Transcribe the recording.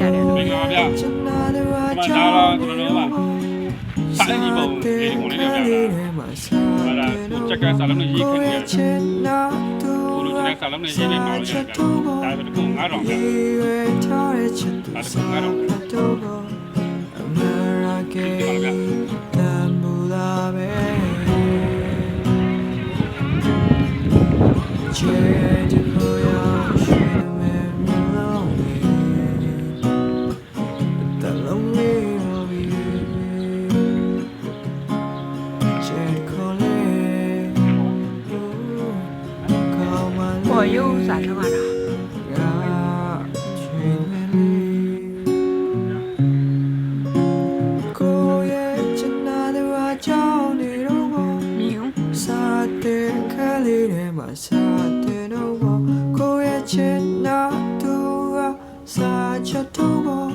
ရတယ်မင်္ဂလာဗျ။ဒီမှာဒါတော့ကျွန်တော်တို့ကစာရေးပုံလေးကိုလေးနဲ့ပြတာ။ဟာဒါကိုချက်ကစာလုံးနဲ့ရေးခဲ့တယ်။ကိုလိုချင်တဲ့စာလုံးနဲ့ရေးနေမှာလို့ရတယ်။ဒါပဲကို9000ဗျ။ဒါကပေါ်ရုပ်စာထုတ်ရတာမြူစာတဲ့ခလေးတွေမှာစာတဲ့တော့ကိုရဲ့ချစ်နာသူကစာချက်တော့